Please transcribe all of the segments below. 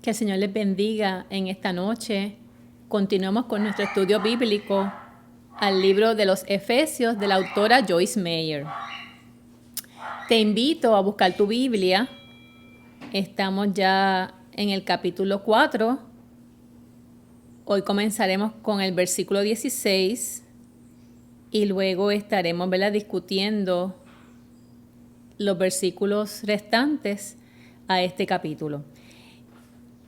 Que el Señor les bendiga en esta noche. Continuamos con nuestro estudio bíblico al libro de los Efesios de la autora Joyce Meyer. Te invito a buscar tu Biblia. Estamos ya en el capítulo 4. Hoy comenzaremos con el versículo 16 y luego estaremos discutiendo los versículos restantes a este capítulo.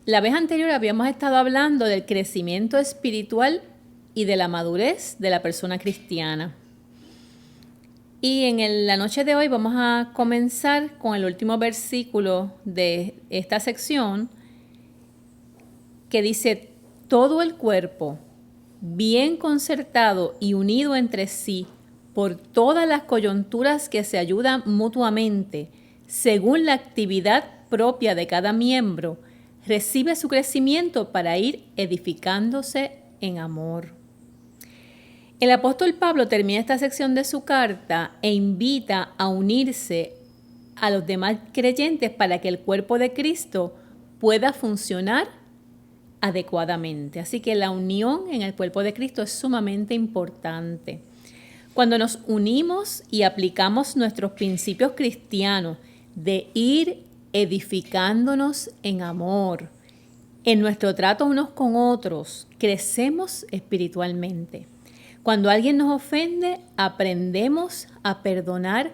La vez anterior habíamos estado hablando del crecimiento espiritual y de la madurez de la persona cristiana. Y en la noche de hoy vamos a comenzar con el último versículo de esta sección que dice: todo el cuerpo, bien concertado y unido entre sí por todas las coyunturas que se ayudan mutuamente, según la actividad propia de cada miembro, recibe su crecimiento para ir edificándose en amor. El apóstol Pablo termina esta sección de su carta e invita a unirse a los demás creyentes para que el cuerpo de Cristo pueda funcionar adecuadamente. Así que la unión en el cuerpo de Cristo es sumamente importante. Cuando nos unimos y aplicamos nuestros principios cristianos de ir edificándonos en amor, en nuestro trato unos con otros, crecemos espiritualmente. Cuando alguien nos ofende, aprendemos a perdonar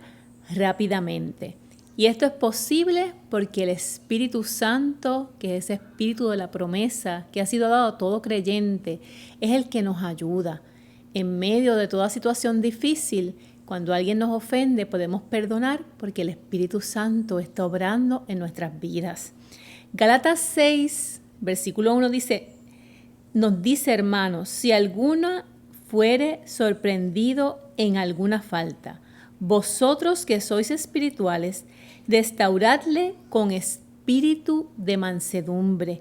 rápidamente. Y esto es posible porque el Espíritu Santo, que es ese espíritu de la promesa que ha sido dado a todo creyente, es el que nos ayuda. En medio de toda situación difícil, cuando alguien nos ofende, podemos perdonar porque el Espíritu Santo está obrando en nuestras vidas. Gálatas 6, versículo 1 nos dice, hermanos, si alguno fuere sorprendido en alguna falta, vosotros que sois espirituales, restauradle con espíritu de mansedumbre,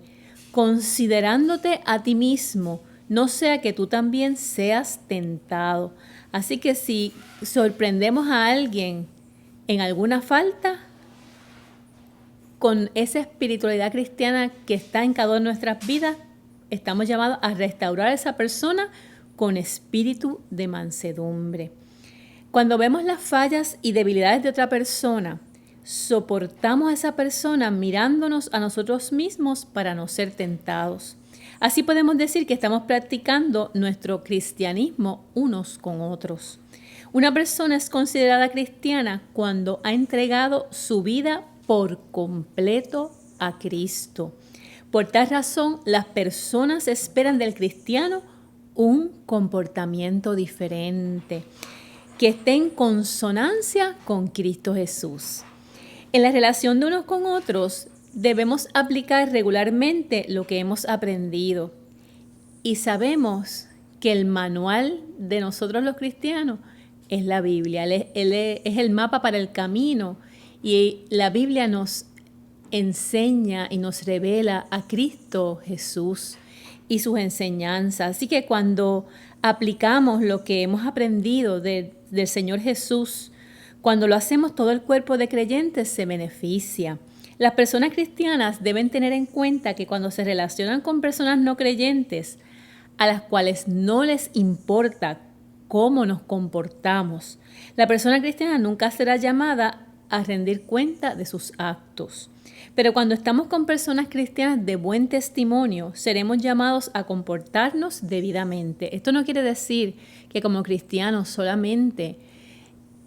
considerándote a ti mismo, no sea que tú también seas tentado. Así que si sorprendemos a alguien en alguna falta, con esa espiritualidad cristiana que está en cada una de nuestras vidas, estamos llamados a restaurar a esa persona con espíritu de mansedumbre. Cuando vemos las fallas y debilidades de otra persona, soportamos a esa persona mirándonos a nosotros mismos para no ser tentados. Así podemos decir que estamos practicando nuestro cristianismo unos con otros. Una persona es considerada cristiana cuando ha entregado su vida por completo a Cristo. Por tal razón, las personas esperan del cristiano un comportamiento diferente, que esté en consonancia con Cristo Jesús. En la relación de unos con otros, debemos aplicar regularmente lo que hemos aprendido. Y sabemos que el manual de nosotros los cristianos es la Biblia. Él es el mapa para el camino. Y la Biblia nos enseña y nos revela a Cristo Jesús y sus enseñanzas. Así que cuando aplicamos lo que hemos aprendido del Señor Jesús, cuando lo hacemos, todo el cuerpo de creyentes se beneficia. Las personas cristianas deben tener en cuenta que cuando se relacionan con personas no creyentes, a las cuales no les importa cómo nos comportamos, la persona cristiana nunca será llamada a rendir cuenta de sus actos. Pero cuando estamos con personas cristianas de buen testimonio, seremos llamados a comportarnos debidamente. Esto no quiere decir que como cristianos solamente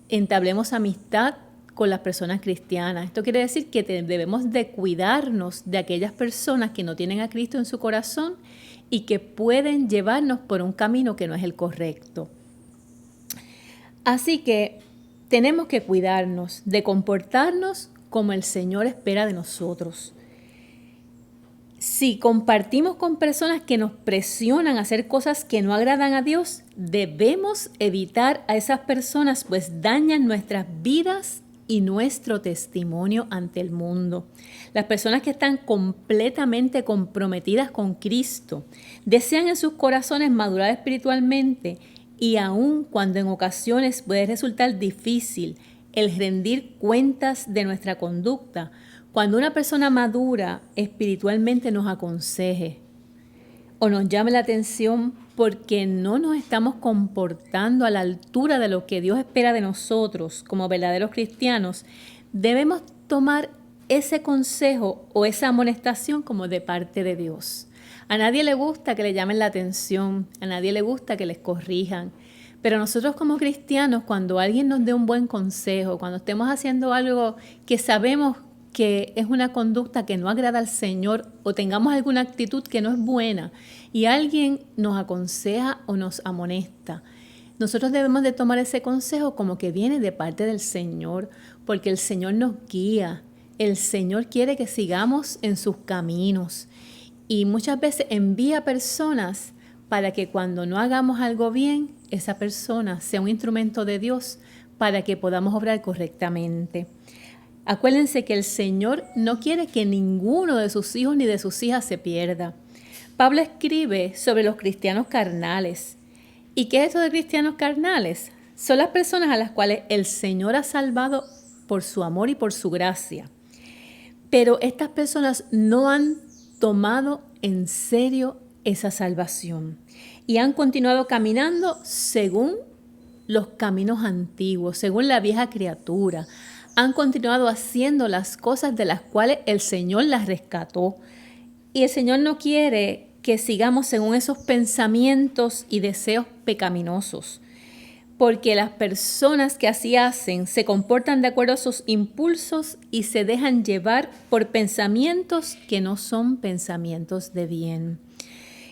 entablemos amistad con las personas cristianas. Esto quiere decir que debemos de cuidarnos de aquellas personas que no tienen a Cristo en su corazón y que pueden llevarnos por un camino que no es el correcto. Así que tenemos que cuidarnos de comportarnos como el Señor espera de nosotros. Si compartimos con personas que nos presionan a hacer cosas que no agradan a Dios, debemos evitar a esas personas, pues dañan nuestras vidas y nuestro testimonio ante el mundo. Las personas que están completamente comprometidas con Cristo desean en sus corazones madurar espiritualmente, y aun cuando en ocasiones puede resultar difícil el rendir cuentas de nuestra conducta, Cuando una persona madura espiritualmente nos aconseje o nos llame la atención porque no nos estamos comportando a la altura de lo que Dios espera de nosotros como verdaderos cristianos, debemos tomar ese consejo o esa amonestación como de parte de Dios. A nadie le gusta que le llamen la atención, a nadie le gusta que les corrijan, pero nosotros como cristianos, cuando alguien nos dé un buen consejo, cuando estemos haciendo algo que sabemos que es una conducta que no agrada al Señor o tengamos alguna actitud que no es buena y alguien nos aconseja o nos amonesta, nosotros debemos de tomar ese consejo como que viene de parte del Señor, porque el Señor nos guía, el Señor quiere que sigamos en sus caminos y muchas veces envía personas para que cuando no hagamos algo bien, esa persona sea un instrumento de Dios para que podamos obrar correctamente. Acuérdense que el Señor no quiere que ninguno de sus hijos ni de sus hijas se pierda. Pablo escribe sobre los cristianos carnales. ¿Y qué es esto de cristianos carnales? Son las personas a las cuales el Señor ha salvado por su amor y por su gracia. Pero estas personas no han tomado en serio esa salvación y han continuado caminando según los caminos antiguos, según la vieja criatura. Han continuado haciendo las cosas de las cuales el Señor las rescató. Y el Señor no quiere que sigamos según esos pensamientos y deseos pecaminosos, porque las personas que así hacen se comportan de acuerdo a sus impulsos y se dejan llevar por pensamientos que no son pensamientos de bien.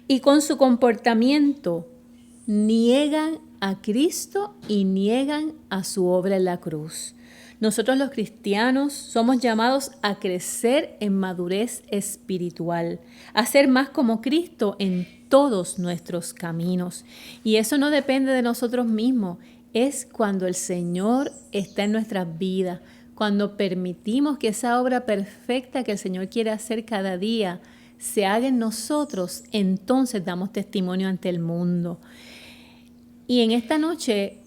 Y con su comportamiento niegan a Cristo y niegan a su obra en la cruz. Nosotros los cristianos somos llamados a crecer en madurez espiritual, a ser más como Cristo en todos nuestros caminos. Y eso no depende de nosotros mismos, es cuando el Señor está en nuestras vidas, cuando permitimos que esa obra perfecta que el Señor quiere hacer cada día se haga en nosotros, entonces damos testimonio ante el mundo. Y en esta noche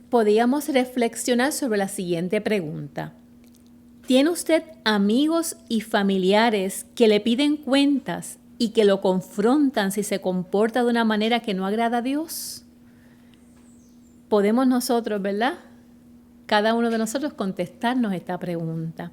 podíamos reflexionar sobre la siguiente pregunta. ¿Tiene usted amigos y familiares que le piden cuentas y que lo confrontan si se comporta de una manera que no agrada a Dios? Podemos nosotros, ¿verdad? Cada uno de nosotros contestarnos esta pregunta.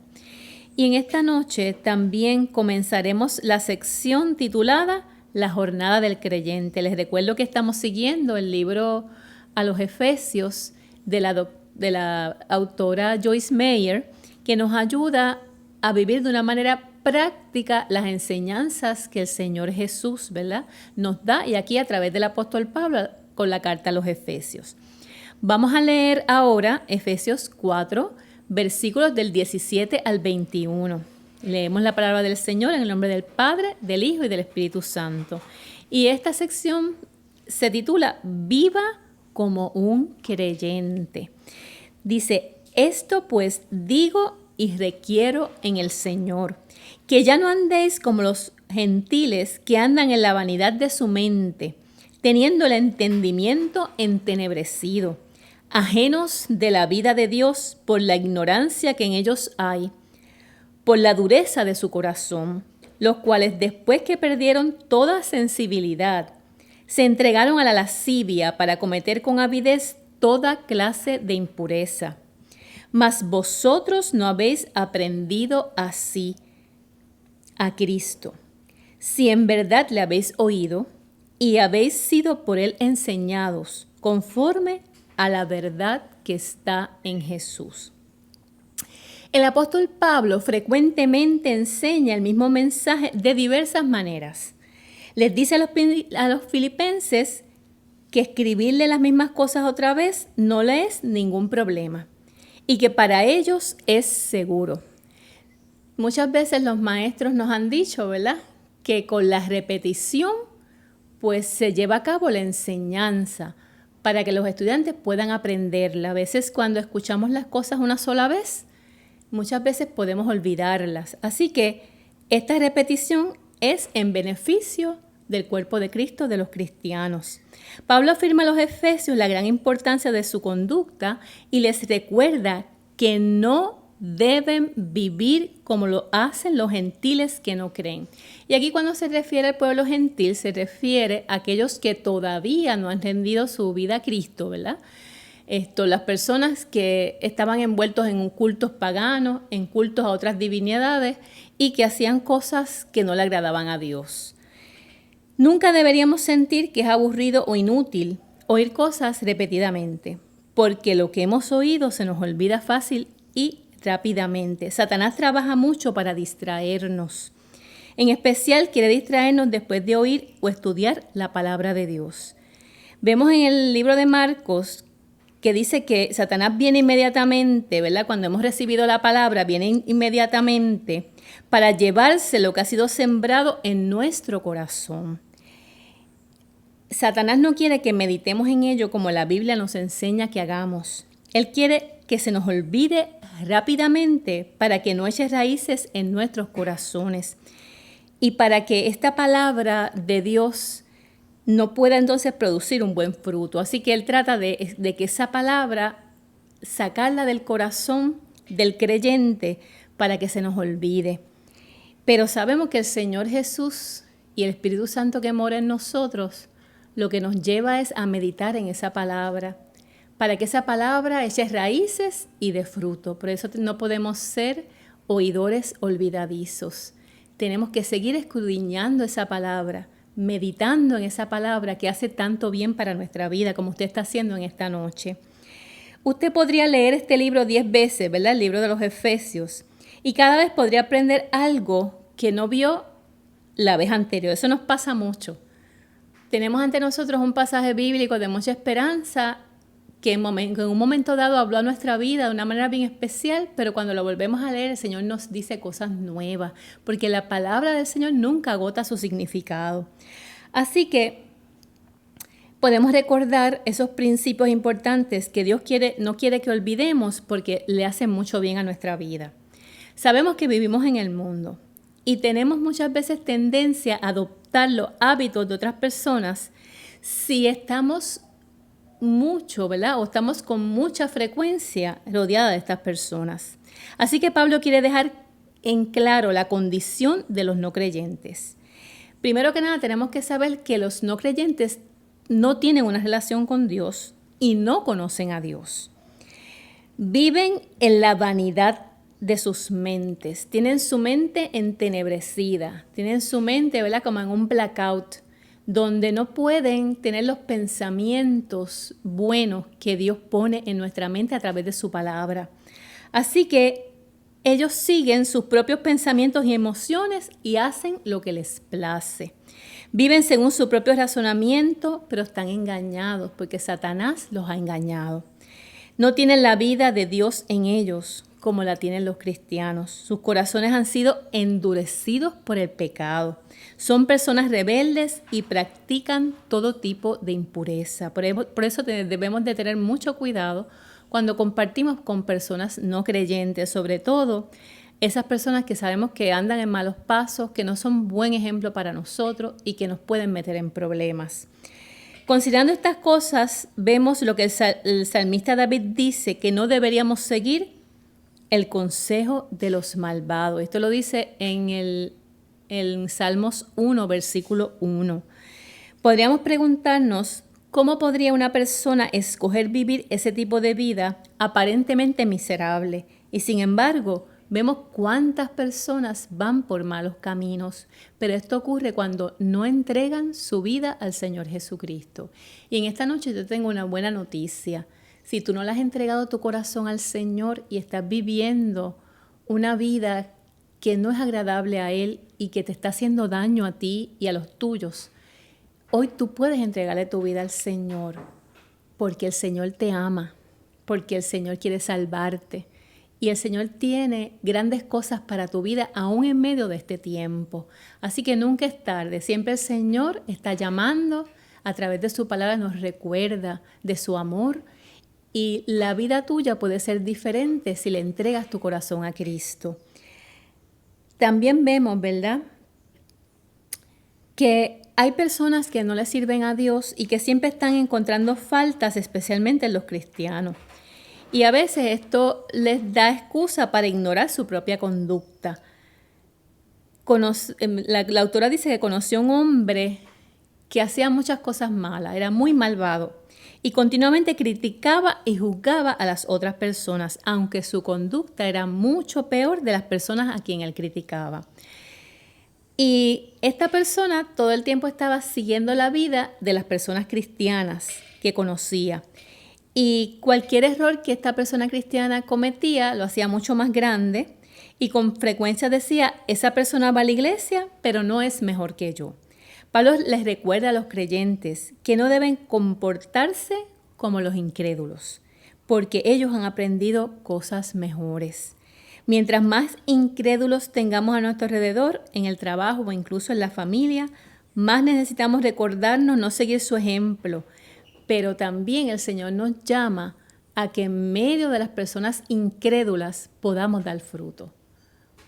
Y en esta noche también comenzaremos la sección titulada La Jornada del Creyente. Les recuerdo que estamos siguiendo el libro a los Efesios de la autora Joyce Meyer, que nos ayuda a vivir de una manera práctica las enseñanzas que el Señor Jesús, ¿verdad?, nos da, y aquí a través del apóstol Pablo con la carta a los Efesios. Vamos a leer ahora Efesios 4, versículos del 17 al 21. Leemos la palabra del Señor en el nombre del Padre, del Hijo y del Espíritu Santo. Y esta sección se titula Viva como un creyente. Dice, esto pues digo y requiero en el Señor, que ya no andéis como los gentiles que andan en la vanidad de su mente, teniendo el entendimiento entenebrecido, ajenos de la vida de Dios por la ignorancia que en ellos hay, por la dureza de su corazón, los cuales después que perdieron toda sensibilidad, se entregaron a la lascivia para cometer con avidez toda clase de impureza. Mas vosotros no habéis aprendido así a Cristo, si en verdad le habéis oído y habéis sido por él enseñados conforme a la verdad que está en Jesús. El apóstol Pablo frecuentemente enseña el mismo mensaje de diversas maneras. Les dice a los filipenses que escribirle las mismas cosas otra vez no le es ningún problema y que para ellos es seguro. Muchas veces los maestros nos han dicho, ¿verdad?, que con la repetición pues se lleva a cabo la enseñanza para que los estudiantes puedan aprenderla. A veces cuando escuchamos las cosas una sola vez, muchas veces podemos olvidarlas. Así que esta repetición es en beneficio del cuerpo de Cristo, de los cristianos. Pablo afirma a los efesios la gran importancia de su conducta y les recuerda que no deben vivir como lo hacen los gentiles que no creen. Y aquí cuando se refiere al pueblo gentil, se refiere a aquellos que todavía no han rendido su vida a Cristo, ¿verdad? Las personas que estaban envueltos en cultos paganos, en cultos a otras divinidades y que hacían cosas que no le agradaban a Dios. Nunca deberíamos sentir que es aburrido o inútil oír cosas repetidamente, porque lo que hemos oído se nos olvida fácil y rápidamente. Satanás trabaja mucho para distraernos. En especial quiere distraernos después de oír o estudiar la palabra de Dios. Vemos en el libro de Marcos que dice que Satanás viene inmediatamente, ¿verdad? Cuando hemos recibido la palabra, viene inmediatamente para llevarse lo que ha sido sembrado en nuestro corazón. Satanás no quiere que meditemos en ello como la Biblia nos enseña que hagamos. Él quiere que se nos olvide rápidamente para que no eche raíces en nuestros corazones y para que esta palabra de Dios no pueda entonces producir un buen fruto. Así que él trata de que esa palabra, sacarla del corazón del creyente para que se nos olvide. Pero sabemos que el Señor Jesús y el Espíritu Santo que mora en nosotros, lo que nos lleva es a meditar en esa palabra, para que esa palabra eche raíces y dé fruto. Por eso no podemos ser oidores olvidadizos. Tenemos que seguir escudriñando esa palabra, meditando en esa palabra que hace tanto bien para nuestra vida, como usted está haciendo en esta noche. Usted podría leer este libro 10 veces, ¿verdad? El libro de los Efesios. Y cada vez podría aprender algo que no vio la vez anterior. Eso nos pasa mucho. Tenemos ante nosotros un pasaje bíblico de mucha esperanza que en un momento dado habló a nuestra vida de una manera bien especial, pero cuando lo volvemos a leer, el Señor nos dice cosas nuevas, porque la palabra del Señor nunca agota su significado. Así que podemos recordar esos principios importantes que Dios no quiere que olvidemos porque le hacen mucho bien a nuestra vida. Sabemos que vivimos en el mundo y tenemos muchas veces tendencia a adoptar los hábitos de otras personas si estamos mucho, ¿verdad? O estamos con mucha frecuencia rodeada de estas personas. Así que Pablo quiere dejar en claro la condición de los no creyentes. Primero que nada, tenemos que saber que los no creyentes no tienen una relación con Dios y no conocen a Dios. Viven en la vanidad de sus mentes. Tienen su mente entenebrecida. Tienen su mente, ¿verdad? Como en un blackout, donde no pueden tener los pensamientos buenos que Dios pone en nuestra mente a través de su palabra. Así que ellos siguen sus propios pensamientos y emociones y hacen lo que les place. Viven según su propio razonamiento, pero están engañados porque Satanás los ha engañado. No tienen la vida de Dios en ellos como la tienen los cristianos. Sus corazones han sido endurecidos por el pecado. Son personas rebeldes y practican todo tipo de impureza. Por eso debemos de tener mucho cuidado cuando compartimos con personas no creyentes, sobre todo esas personas que sabemos que andan en malos pasos, que no son buen ejemplo para nosotros y que nos pueden meter en problemas. Considerando estas cosas, vemos lo que el salmista David dice, que no deberíamos seguir el consejo de los malvados. Esto lo dice en Salmos 1, versículo 1. Podríamos preguntarnos, ¿cómo podría una persona escoger vivir ese tipo de vida aparentemente miserable? Y sin embargo, vemos cuántas personas van por malos caminos, pero esto ocurre cuando no entregan su vida al Señor Jesucristo. Y en esta noche yo tengo una buena noticia. Si tú no le has entregado tu corazón al Señor y estás viviendo una vida que no es agradable a Él y que te está haciendo daño a ti y a los tuyos, hoy tú puedes entregarle tu vida al Señor, porque el Señor te ama, porque el Señor quiere salvarte. Y el Señor tiene grandes cosas para tu vida aún en medio de este tiempo. Así que nunca es tarde. Siempre el Señor está llamando, a través de su palabra nos recuerda de su amor. Y la vida tuya puede ser diferente si le entregas tu corazón a Cristo. También vemos, ¿verdad?, que hay personas que no le sirven a Dios y que siempre están encontrando faltas, especialmente en los cristianos. Y a veces esto les da excusa para ignorar su propia conducta. La autora dice que conoció a un hombre que hacía muchas cosas malas, era muy malvado y continuamente criticaba y juzgaba a las otras personas, aunque su conducta era mucho peor de las personas a quien él criticaba. Y esta persona todo el tiempo estaba siguiendo la vida de las personas cristianas que conocía. Y cualquier error que esta persona cristiana cometía lo hacía mucho más grande y con frecuencia decía, esa persona va a la iglesia, pero no es mejor que yo. Pablo les recuerda a los creyentes que no deben comportarse como los incrédulos, porque ellos han aprendido cosas mejores. Mientras más incrédulos tengamos a nuestro alrededor, en el trabajo o incluso en la familia, más necesitamos recordarnos no seguir su ejemplo. Pero también el Señor nos llama a que en medio de las personas incrédulas podamos dar fruto.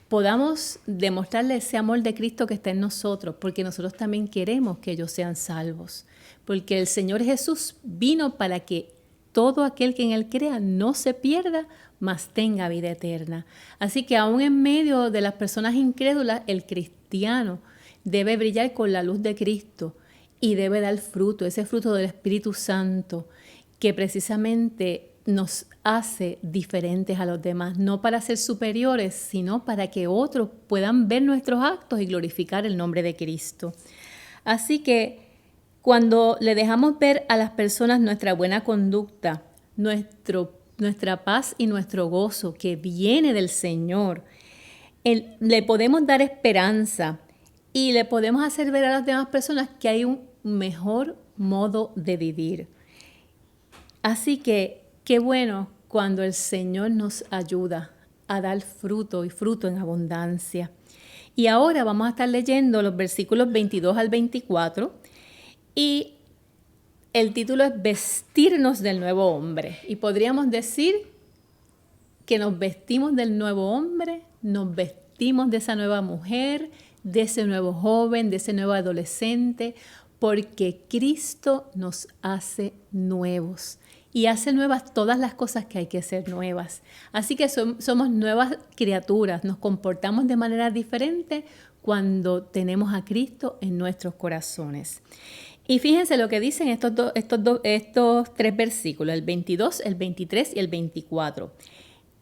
Podamos demostrarle ese amor de Cristo que está en nosotros, porque nosotros también queremos que ellos sean salvos. Porque el Señor Jesús vino para que todo aquel que en Él crea no se pierda, mas tenga vida eterna. Así que aún en medio de las personas incrédulas, el cristiano debe brillar con la luz de Cristo y debe dar fruto, ese fruto del Espíritu Santo que precisamente nos hace diferentes a los demás, no para ser superiores, sino para que otros puedan ver nuestros actos y glorificar el nombre de Cristo. Así que cuando le dejamos ver a las personas nuestra buena conducta, nuestra paz y nuestro gozo que viene del Señor, le podemos dar esperanza y le podemos hacer ver a las demás personas que hay un mejor modo de vivir. Así que qué bueno cuando el Señor nos ayuda a dar fruto y fruto en abundancia. Y ahora vamos a estar leyendo los versículos 22 al 24 y el título es Vestirnos del nuevo hombre. Y podríamos decir que nos vestimos del nuevo hombre, nos vestimos de esa nueva mujer, de ese nuevo joven, de ese nuevo adolescente, porque Cristo nos hace nuevos y hace nuevas todas las cosas que hay que hacer nuevas. Así que somos nuevas criaturas, nos comportamos de manera diferente cuando tenemos a Cristo en nuestros corazones. Y fíjense lo que dicen estos tres versículos, el 22, el 23 y el 24.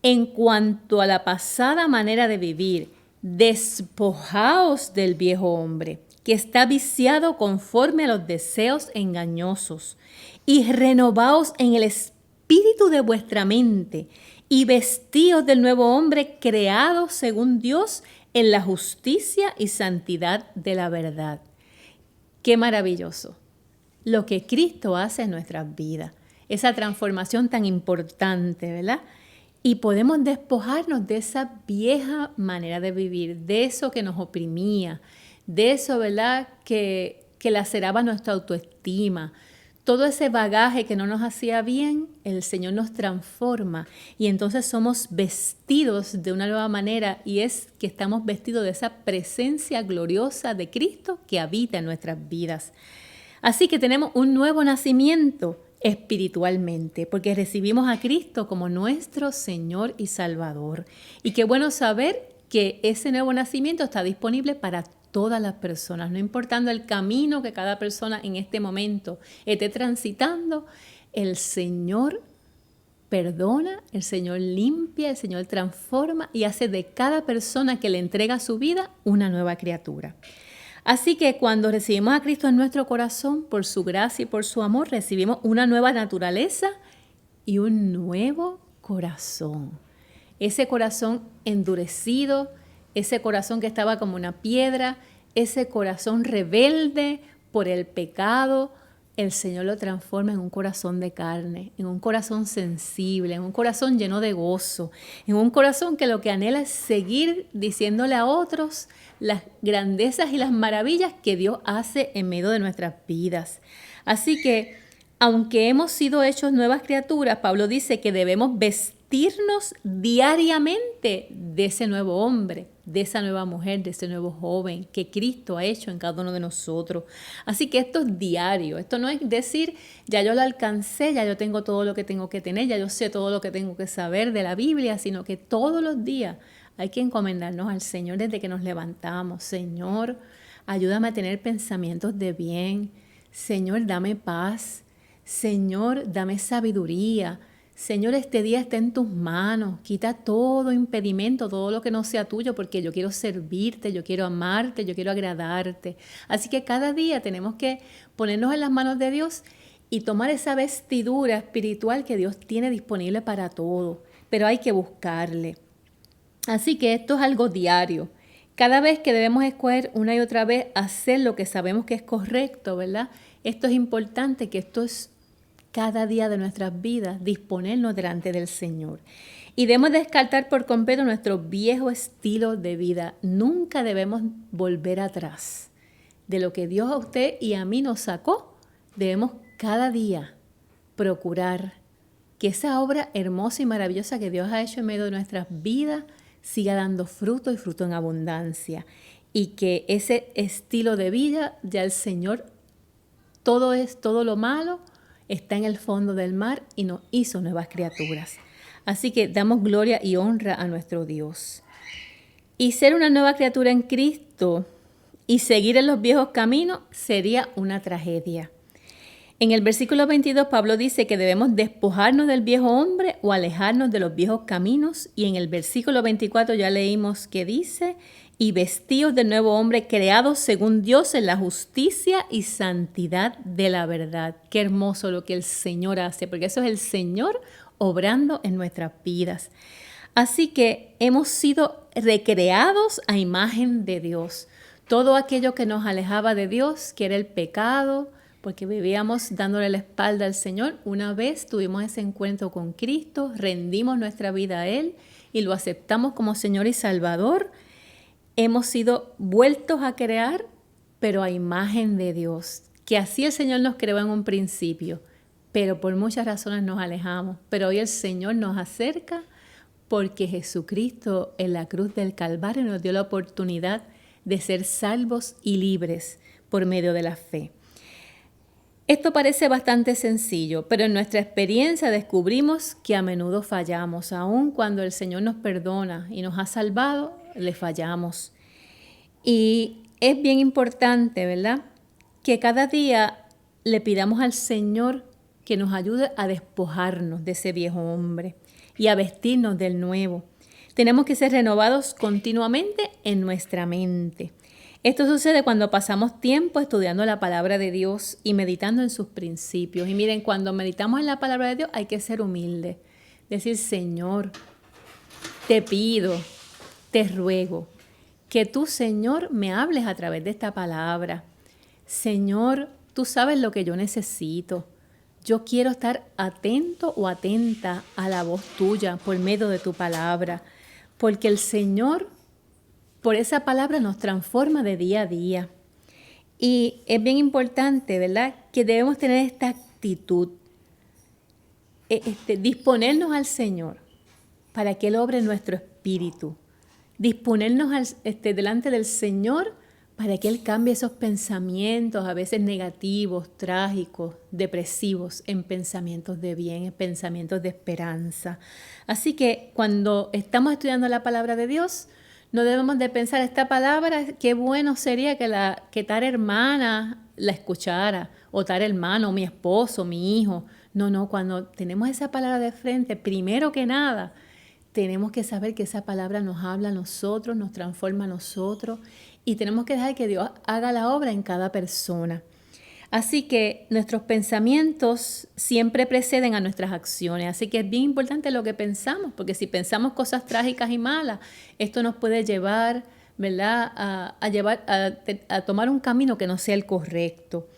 En cuanto a la pasada manera de vivir, despojaos del viejo hombre, que está viciado conforme a los deseos engañosos, y renovaos en el espíritu de vuestra mente, y vestíos del nuevo hombre creado según Dios en la justicia y santidad de la verdad. Qué maravilloso lo que Cristo hace en nuestras vidas, esa transformación tan importante, ¿verdad? Y podemos despojarnos de esa vieja manera de vivir, de eso que nos oprimía, de eso, ¿verdad?, que laceraba nuestra autoestima. Todo ese bagaje que no nos hacía bien, el Señor nos transforma y entonces somos vestidos de una nueva manera y es que estamos vestidos de esa presencia gloriosa de Cristo que habita en nuestras vidas. Así que tenemos un nuevo nacimiento espiritualmente, porque recibimos a Cristo como nuestro Señor y Salvador. Y qué bueno saber que ese nuevo nacimiento está disponible para todas las personas, no importando el camino que cada persona en este momento esté transitando, el Señor perdona, el Señor limpia, el Señor transforma y hace de cada persona que le entrega su vida una nueva criatura. Así que cuando recibimos a Cristo en nuestro corazón, por su gracia y por su amor, recibimos una nueva naturaleza y un nuevo corazón. Ese corazón endurecido, ese corazón que estaba como una piedra, ese corazón rebelde por el pecado, el Señor lo transforma en un corazón de carne, en un corazón sensible, en un corazón lleno de gozo, en un corazón que lo que anhela es seguir diciéndole a otros las grandezas y las maravillas que Dios hace en medio de nuestras vidas. Así que, aunque hemos sido hechos nuevas criaturas, Pablo dice que debemos vestirnos vestirnos diariamente de ese nuevo hombre, de esa nueva mujer, de ese nuevo joven que Cristo ha hecho en cada uno de nosotros. Así que esto es diario. Esto no es decir, ya yo lo alcancé, ya yo tengo todo lo que tengo que tener, ya yo sé todo lo que tengo que saber de la Biblia, sino que todos los días hay que encomendarnos al Señor desde que nos levantamos. Señor, ayúdame a tener pensamientos de bien. Señor, dame paz. Señor, dame sabiduría. Señor, este día está en tus manos. Quita todo impedimento, todo lo que no sea tuyo, porque yo quiero servirte, yo quiero amarte, yo quiero agradarte. Así que cada día tenemos que ponernos en las manos de Dios y tomar esa vestidura espiritual que Dios tiene disponible para todo. Pero hay que buscarle. Así que esto es algo diario. Cada vez que debemos escoger una y otra vez hacer lo que sabemos que es correcto, ¿verdad? Esto es importante, que esto es cada día de nuestras vidas, disponernos delante del Señor. Y debemos descartar por completo nuestro viejo estilo de vida. Nunca debemos volver atrás. De lo que Dios a usted y a mí nos sacó, debemos cada día procurar que esa obra hermosa y maravillosa que Dios ha hecho en medio de nuestras vidas siga dando fruto y fruto en abundancia. Y que ese estilo de vida, ya el Señor, todo lo malo está en el fondo del mar y nos hizo nuevas criaturas. Así que damos gloria y honra a nuestro Dios. Y ser una nueva criatura en Cristo y seguir en los viejos caminos sería una tragedia. En el versículo 22, Pablo dice que debemos despojarnos del viejo hombre o alejarnos de los viejos caminos. Y en el versículo 24 ya leímos que dice, y vestidos del nuevo hombre creados según Dios en la justicia y santidad de la verdad. Qué hermoso lo que el Señor hace, porque eso es el Señor obrando en nuestras vidas. Así que hemos sido recreados a imagen de Dios. Todo aquello que nos alejaba de Dios, que era el pecado, porque vivíamos dándole la espalda al Señor, una vez tuvimos ese encuentro con Cristo, rendimos nuestra vida a Él y lo aceptamos como Señor y Salvador. Hemos sido vueltos a crear, pero a imagen de Dios, que así el Señor nos creó en un principio, pero por muchas razones nos alejamos. Pero hoy el Señor nos acerca porque Jesucristo en la cruz del Calvario nos dio la oportunidad de ser salvos y libres por medio de la fe. Esto parece bastante sencillo, pero en nuestra experiencia descubrimos que a menudo fallamos. Aun cuando el Señor nos perdona y nos ha salvado, le fallamos. Y es bien importante, ¿verdad?, que cada día le pidamos al Señor que nos ayude a despojarnos de ese viejo hombre y a vestirnos del nuevo. Tenemos que ser renovados continuamente en nuestra mente. Esto sucede cuando pasamos tiempo estudiando la palabra de Dios y meditando en sus principios. Y miren, cuando meditamos en la palabra de Dios hay que ser humilde. Decir, Señor, te pido, te ruego que tú, Señor, me hables a través de esta palabra. Señor, tú sabes lo que yo necesito. Yo quiero estar atento o atenta a la voz tuya por medio de tu palabra, porque el Señor, por esa palabra, nos transforma de día a día. Y es bien importante, ¿verdad?, que debemos tener esta actitud, disponernos al Señor para que Él obre en nuestro espíritu, disponernos delante del Señor para que Él cambie esos pensamientos a veces negativos, trágicos, depresivos, en pensamientos de bien, en pensamientos de esperanza. Así que cuando estamos estudiando la palabra de Dios, no debemos de pensar, esta palabra, qué bueno sería que tal hermana la escuchara, o tal hermano, mi esposo, mi hijo. No, cuando tenemos esa palabra de frente, primero que nada, tenemos que saber que esa palabra nos habla a nosotros, nos transforma a nosotros, y tenemos que dejar que Dios haga la obra en cada persona. Así que nuestros pensamientos siempre preceden a nuestras acciones. Así que es bien importante lo que pensamos, porque si pensamos cosas trágicas y malas, esto nos puede llevar, ¿verdad?, a tomar un camino que no sea el correcto.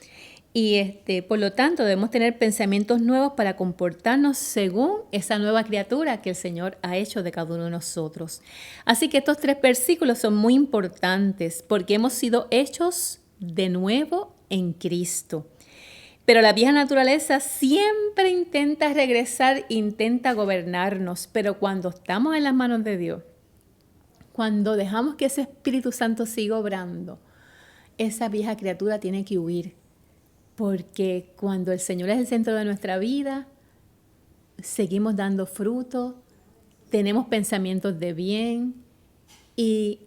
Y por lo tanto debemos tener pensamientos nuevos para comportarnos según esa nueva criatura que el Señor ha hecho de cada uno de nosotros. Así que estos 3 versículos son muy importantes porque hemos sido hechos de nuevo en Cristo. Pero la vieja naturaleza siempre intenta regresar, intenta gobernarnos. Pero cuando estamos en las manos de Dios, cuando dejamos que ese Espíritu Santo siga obrando, esa vieja criatura tiene que huir. Porque cuando el Señor es el centro de nuestra vida, seguimos dando fruto, tenemos pensamientos de bien y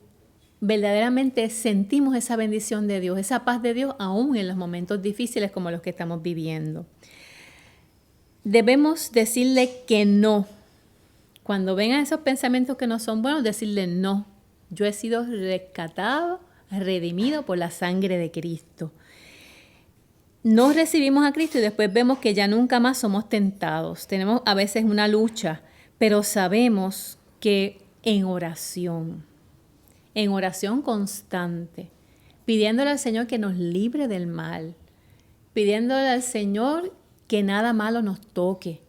verdaderamente sentimos esa bendición de Dios, esa paz de Dios, aún en los momentos difíciles como los que estamos viviendo. Debemos decirle que no. Cuando vengan esos pensamientos que no son buenos, decirle no. Yo he sido rescatado, redimido por la sangre de Cristo. No recibimos a Cristo y después vemos que ya nunca más somos tentados. Tenemos a veces una lucha, pero sabemos que en oración constante, pidiéndole al Señor que nos libre del mal, pidiéndole al Señor que nada malo nos toque,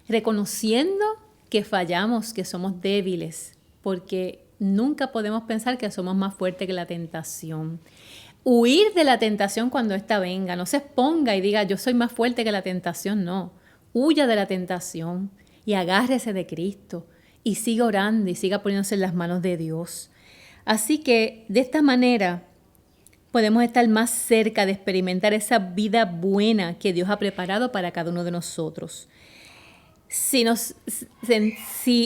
reconociendo que fallamos, que somos débiles, porque nunca podemos pensar que somos más fuertes que la tentación. Huir de la tentación cuando ésta venga, no se exponga y diga yo soy más fuerte que la tentación, no. Huya de la tentación y agárrese de Cristo y siga orando y siga poniéndose en las manos de Dios. Así que de esta manera podemos estar más cerca de experimentar esa vida buena que Dios ha preparado para cada uno de nosotros. Si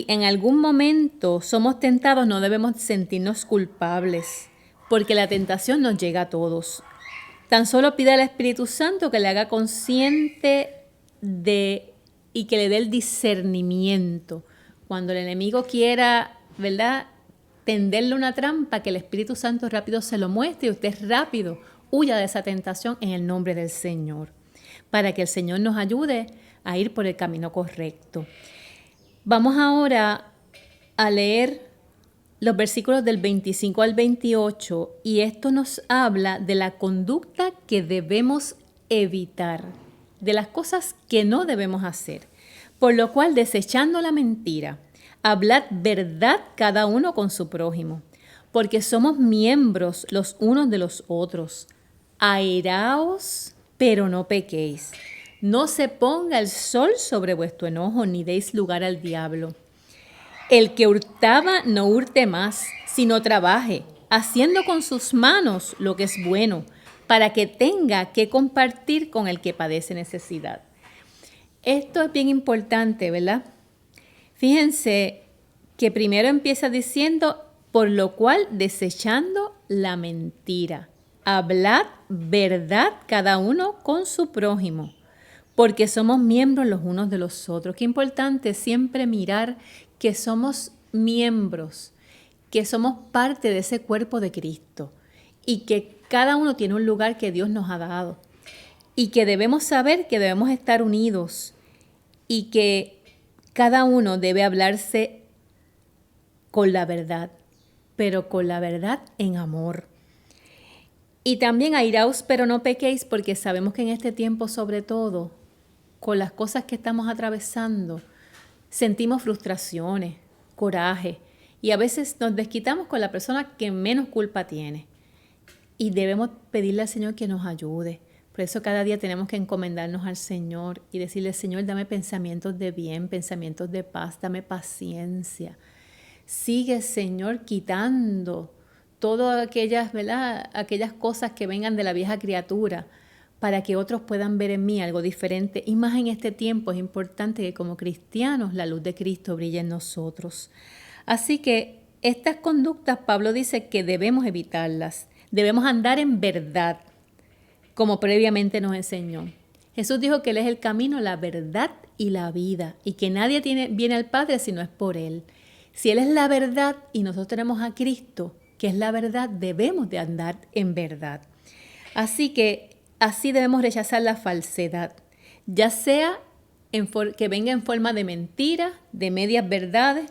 en algún momento somos tentados, no debemos sentirnos culpables, porque la tentación nos llega a todos. Tan solo pida al Espíritu Santo que le haga consciente y que le dé el discernimiento. Cuando el enemigo quiera, ¿verdad?, tenderle una trampa, que el Espíritu Santo rápido se lo muestre y usted rápido huya de esa tentación en el nombre del Señor, para que el Señor nos ayude a ir por el camino correcto. Vamos ahora a leer los versículos del 25 al 28 y esto nos habla de la conducta que debemos evitar, de las cosas que no debemos hacer. Por lo cual, desechando la mentira, hablad verdad cada uno con su prójimo, porque somos miembros los unos de los otros. Airaos, pero no pequéis. No se ponga el sol sobre vuestro enojo, ni deis lugar al diablo. El que hurtaba no hurte más, sino trabaje, haciendo con sus manos lo que es bueno, para que tenga que compartir con el que padece necesidad. Esto es bien importante, ¿verdad? Fíjense que primero empieza diciendo, por lo cual desechando la mentira. Hablad verdad cada uno con su prójimo, porque somos miembros los unos de los otros. Qué importante siempre mirar que somos miembros, que somos parte de ese cuerpo de Cristo y que cada uno tiene un lugar que Dios nos ha dado y que debemos saber que debemos estar unidos y que cada uno debe hablarse con la verdad, pero con la verdad en amor. Y también airaos, pero no pequéis, porque sabemos que en este tiempo, sobre todo, con las cosas que estamos atravesando, sentimos frustraciones, coraje, y a veces nos desquitamos con la persona que menos culpa tiene. Y debemos pedirle al Señor que nos ayude. Por eso cada día tenemos que encomendarnos al Señor y decirle, Señor, dame pensamientos de bien, pensamientos de paz, dame paciencia. Sigue, Señor, quitando todas aquellas, ¿verdad?, aquellas cosas que vengan de la vieja criatura, para que otros puedan ver en mí algo diferente. Y más en este tiempo es importante que como cristianos la luz de Cristo brille en nosotros. Así que estas conductas, Pablo dice que debemos evitarlas. Debemos andar en verdad, como previamente nos enseñó. Jesús dijo que Él es el camino, la verdad y la vida, y que nadie viene al Padre si no es por Él. Si Él es la verdad y nosotros tenemos a Cristo, que es la verdad, debemos de andar en verdad. Así que así debemos rechazar la falsedad, ya sea que venga en forma de mentiras, de medias verdades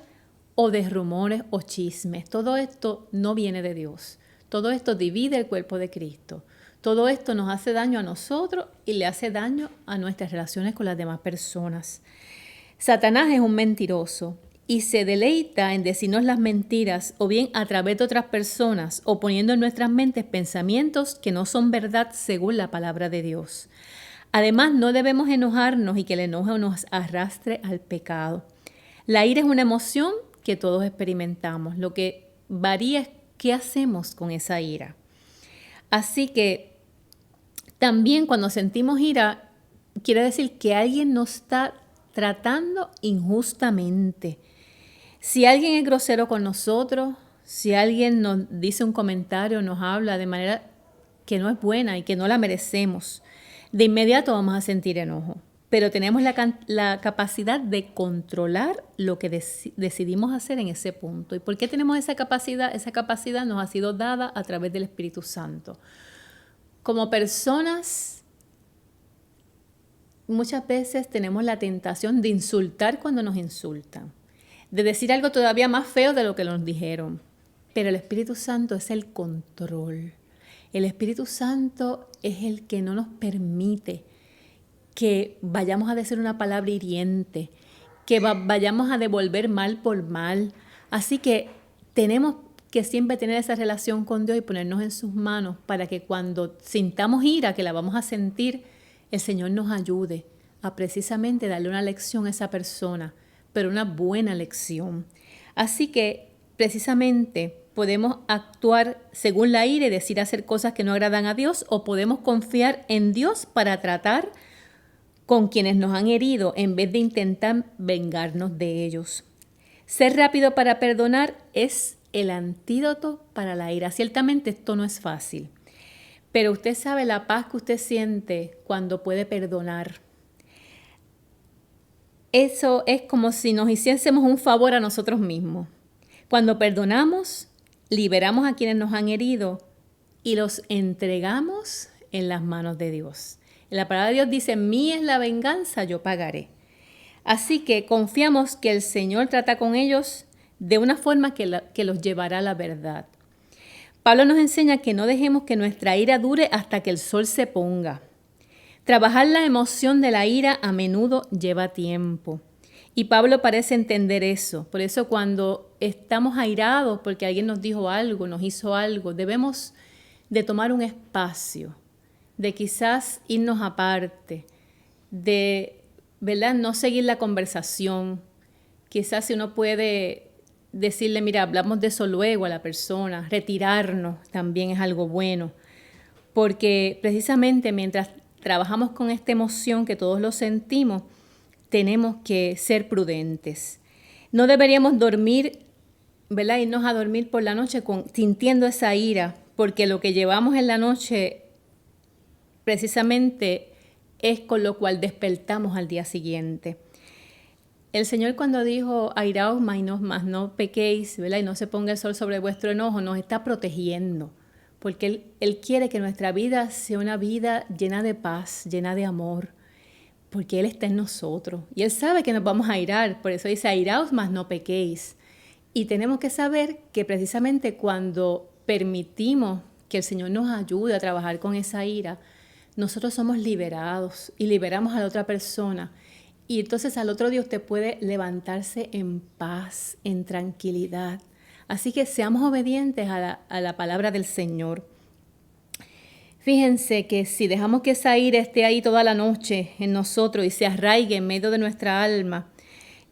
o de rumores o chismes. Todo esto no viene de Dios. Todo esto divide el cuerpo de Cristo. Todo esto nos hace daño a nosotros y le hace daño a nuestras relaciones con las demás personas. Satanás es un mentiroso y se deleita en decirnos las mentiras o bien a través de otras personas o poniendo en nuestras mentes pensamientos que no son verdad según la palabra de Dios. Además, no debemos enojarnos y que el enojo nos arrastre al pecado. La ira es una emoción que todos experimentamos. Lo que varía es qué hacemos con esa ira. Así que también cuando sentimos ira, quiere decir que alguien nos está tratando injustamente. Si alguien es grosero con nosotros, si alguien nos dice un comentario, nos habla de manera que no es buena y que no la merecemos, de inmediato vamos a sentir enojo. Pero tenemos la capacidad de controlar lo que decidimos hacer en ese punto. ¿Y por qué tenemos esa capacidad? Esa capacidad nos ha sido dada a través del Espíritu Santo. Como personas, muchas veces tenemos la tentación de insultar cuando nos insultan, de decir algo todavía más feo de lo que nos dijeron. Pero el Espíritu Santo es el control. El Espíritu Santo es el que no nos permite que vayamos a decir una palabra hiriente, que vayamos a devolver mal por mal. Así que tenemos que siempre tener esa relación con Dios y ponernos en sus manos para que cuando sintamos ira, que la vamos a sentir, el Señor nos ayude a precisamente darle una lección a esa persona, pero una buena lección. Así que precisamente podemos actuar según la ira y decir hacer cosas que no agradan a Dios, o podemos confiar en Dios para tratar con quienes nos han herido en vez de intentar vengarnos de ellos. Ser rápido para perdonar es el antídoto para la ira. Ciertamente esto no es fácil, pero usted sabe la paz que usted siente cuando puede perdonar. Eso es como si nos hiciésemos un favor a nosotros mismos. Cuando perdonamos, liberamos a quienes nos han herido y los entregamos en las manos de Dios. La palabra de Dios dice, mía es la venganza, yo pagaré. Así que confiamos que el Señor trata con ellos de una forma que los llevará a la verdad. Pablo nos enseña que no dejemos que nuestra ira dure hasta que el sol se ponga. Trabajar la emoción de la ira a menudo lleva tiempo. Y Pablo parece entender eso. Por eso cuando estamos airados porque alguien nos dijo algo, nos hizo algo, debemos de tomar un espacio, de quizás irnos aparte, de, ¿verdad?, no seguir la conversación. Quizás si uno puede decirle, mira, hablamos de eso luego a la persona, retirarnos también es algo bueno, porque precisamente mientras trabajamos con esta emoción que todos lo sentimos, tenemos que ser prudentes. No deberíamos dormir, ¿verdad?, irnos a dormir por la noche sintiendo esa ira, porque lo que llevamos en la noche precisamente es con lo cual despertamos al día siguiente. El Señor cuando dijo, airaos más no pequéis, ¿verdad?, y no se ponga el sol sobre vuestro enojo, nos está protegiendo, porque Él quiere que nuestra vida sea una vida llena de paz, llena de amor, porque Él está en nosotros. Y Él sabe que nos vamos a airar, por eso dice, airaos más no pequéis. Y tenemos que saber que precisamente cuando permitimos que el Señor nos ayude a trabajar con esa ira, nosotros somos liberados y liberamos a la otra persona. Y entonces al otro día usted puede levantarse en paz, en tranquilidad. Así que seamos obedientes a la palabra del Señor. Fíjense que si dejamos que esa ira esté ahí toda la noche en nosotros y se arraigue en medio de nuestra alma,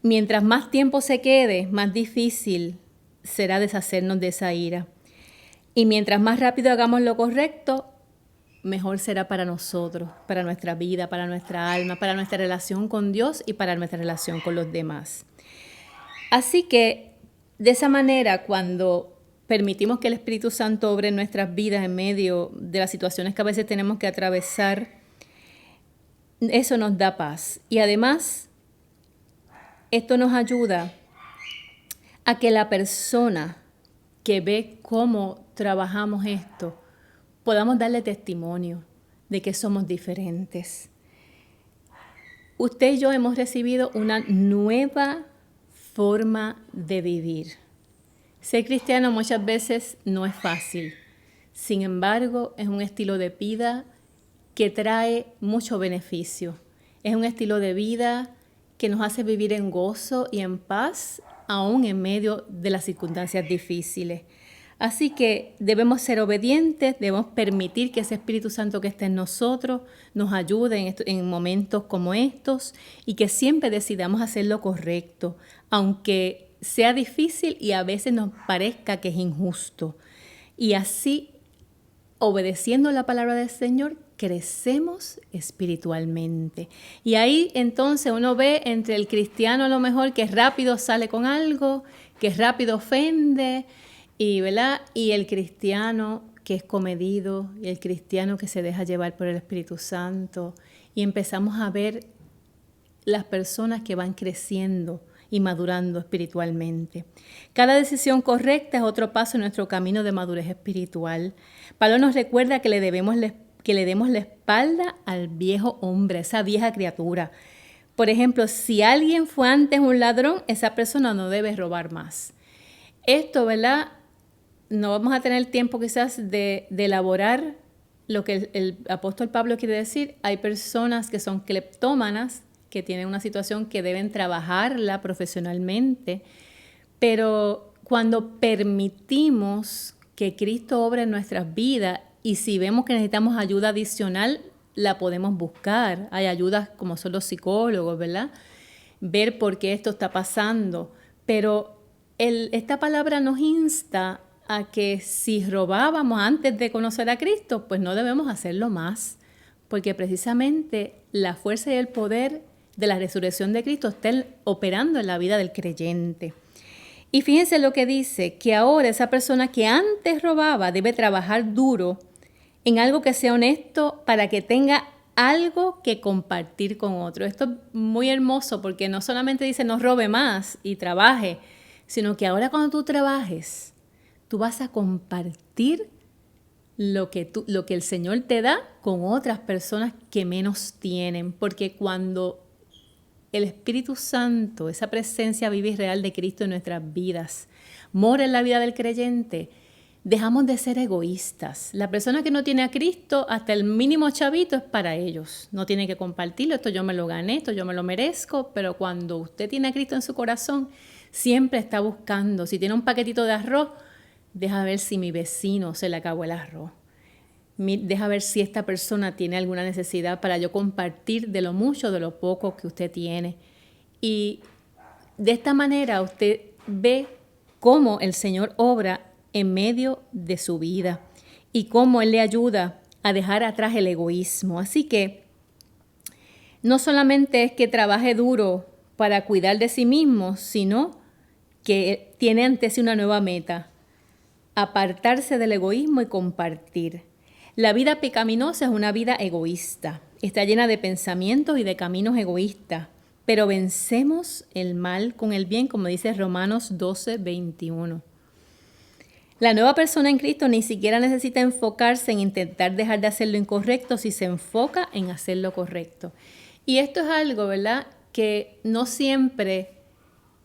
mientras más tiempo se quede, más difícil será deshacernos de esa ira. Y mientras más rápido hagamos lo correcto, mejor será para nosotros, para nuestra vida, para nuestra alma, para nuestra relación con Dios y para nuestra relación con los demás. Así que, de esa manera, cuando permitimos que el Espíritu Santo obre en nuestras vidas en medio de las situaciones que a veces tenemos que atravesar, eso nos da paz. Y además, esto nos ayuda a que la persona que ve cómo trabajamos esto, podamos darle testimonio de que somos diferentes. Usted y yo hemos recibido una nueva forma de vivir. Ser cristiano muchas veces no es fácil. Sin embargo, es un estilo de vida que trae mucho beneficio. Es un estilo de vida que nos hace vivir en gozo y en paz, aún en medio de las circunstancias difíciles. Así que debemos ser obedientes, debemos permitir que ese Espíritu Santo que está en nosotros nos ayude en momentos como estos y que siempre decidamos hacer lo correcto, aunque sea difícil y a veces nos parezca que es injusto. Y así, obedeciendo la palabra del Señor, crecemos espiritualmente. Y ahí entonces uno ve entre el cristiano a lo mejor que rápido sale con algo, que rápido ofende, ¿verdad? Y el cristiano que es comedido, y el cristiano que se deja llevar por el Espíritu Santo. Y empezamos a ver las personas que van creciendo y madurando espiritualmente. Cada decisión correcta es otro paso en nuestro camino de madurez espiritual. Pablo nos recuerda que le demos la espalda al viejo hombre, esa vieja criatura. Por ejemplo, si alguien fue antes un ladrón, esa persona no debe robar más. Esto, ¿verdad? No vamos a tener tiempo quizás de elaborar lo que el apóstol Pablo quiere decir. Hay personas que son cleptómanas, que tienen una situación que deben trabajarla profesionalmente, pero cuando permitimos que Cristo obre en nuestras vidas y si vemos que necesitamos ayuda adicional, la podemos buscar. Hay ayudas como son los psicólogos, ¿verdad? Ver por qué esto está pasando. Pero esta palabra nos insta a que si robábamos antes de conocer a Cristo, pues no debemos hacerlo más, porque precisamente la fuerza y el poder de la resurrección de Cristo están operando en la vida del creyente. Y fíjense lo que dice, que ahora esa persona que antes robaba debe trabajar duro en algo que sea honesto para que tenga algo que compartir con otro. Esto es muy hermoso porque no solamente dice no robe más y trabaje, sino que ahora cuando tú trabajes, tú vas a compartir lo que el Señor te da con otras personas que menos tienen, porque cuando el Espíritu Santo, esa presencia viva y real de Cristo en nuestras vidas, mora en la vida del creyente, dejamos de ser egoístas. La persona que no tiene a Cristo, hasta el mínimo chavito es para ellos. No tiene que compartirlo, esto yo me lo gané, esto yo me lo merezco, pero cuando usted tiene a Cristo en su corazón, siempre está buscando. Si tiene un paquetito de arroz, deja ver si mi vecino se le acabó el arroz. Deja ver si esta persona tiene alguna necesidad para yo compartir de lo mucho, de lo poco que usted tiene. Y de esta manera usted ve cómo el Señor obra en medio de su vida y cómo Él le ayuda a dejar atrás el egoísmo. Así que no solamente es que trabaje duro para cuidar de sí mismo, sino que tiene ante sí una nueva meta: apartarse del egoísmo y compartir. La vida pecaminosa es una vida egoísta, está llena de pensamientos y de caminos egoístas, pero vencemos el mal con el bien, como dice Romanos 12, 21. La nueva persona en Cristo ni siquiera necesita enfocarse en intentar dejar de hacer lo incorrecto si se enfoca en hacer lo correcto. Y esto es algo, ¿verdad?, que no siempre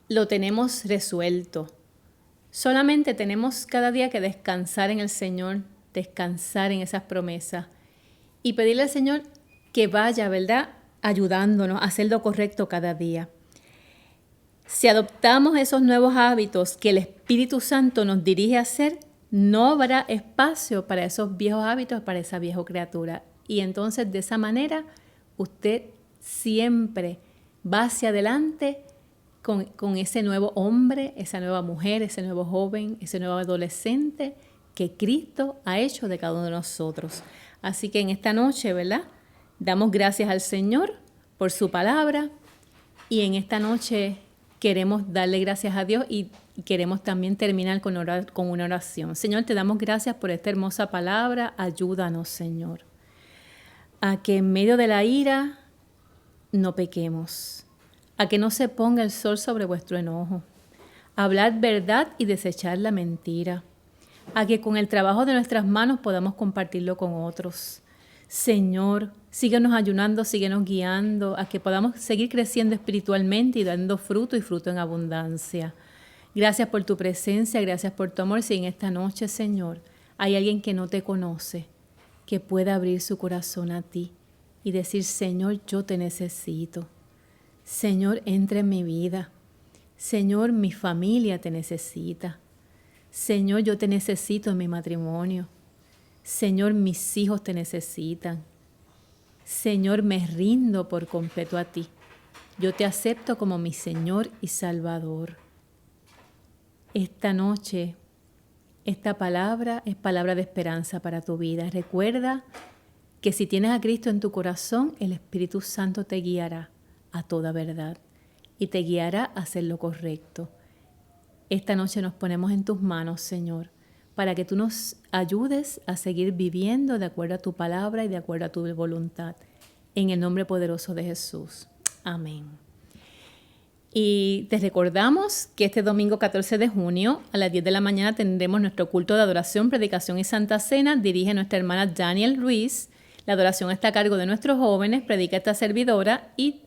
lo tenemos resuelto. Solamente tenemos cada día que descansar en el Señor, descansar en esas promesas y pedirle al Señor que vaya, ¿verdad?, ayudándonos a hacer lo correcto cada día. Si adoptamos esos nuevos hábitos que el Espíritu Santo nos dirige a hacer, no habrá espacio para esos viejos hábitos, para esa vieja criatura. Y entonces de esa manera usted siempre va hacia adelante con ese nuevo hombre, esa nueva mujer, ese nuevo joven, ese nuevo adolescente que Cristo ha hecho de cada uno de nosotros. Así que en esta noche, ¿verdad?, damos gracias al Señor por su palabra y en esta noche queremos darle gracias a Dios y queremos también terminar con una oración. Señor, te damos gracias por esta hermosa palabra. Ayúdanos, Señor, a que en medio de la ira no pequemos, a que no se ponga el sol sobre vuestro enojo, a hablar verdad y desechar la mentira, a que con el trabajo de nuestras manos podamos compartirlo con otros. Señor, síguenos ayudando, síguenos guiando, a que podamos seguir creciendo espiritualmente y dando fruto y fruto en abundancia. Gracias por tu presencia, gracias por tu amor. Si en esta noche, Señor, hay alguien que no te conoce, que pueda abrir su corazón a ti y decir: Señor, yo te necesito. Señor, entra en mi vida. Señor, mi familia te necesita. Señor, yo te necesito en mi matrimonio. Señor, mis hijos te necesitan. Señor, me rindo por completo a ti. Yo te acepto como mi Señor y Salvador. Esta noche, esta palabra es palabra de esperanza para tu vida. Recuerda que si tienes a Cristo en tu corazón, el Espíritu Santo te guiará a toda verdad y te guiará a hacer lo correcto. Esta noche nos ponemos en tus manos, Señor, para que tú nos ayudes a seguir viviendo de acuerdo a tu palabra y de acuerdo a tu voluntad. En el nombre poderoso de Jesús. Amén. Y te recordamos que este domingo 14 de junio a las 10 de la mañana tendremos nuestro culto de adoración, predicación y santa cena. Dirige nuestra hermana Daniel Ruiz. La adoración está a cargo de nuestros jóvenes, predica esta servidora y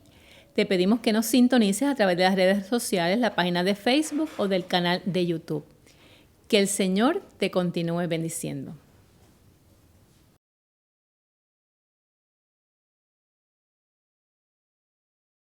te pedimos que nos sintonices a través de las redes sociales, la página de Facebook o del canal de YouTube. Que el Señor te continúe bendiciendo.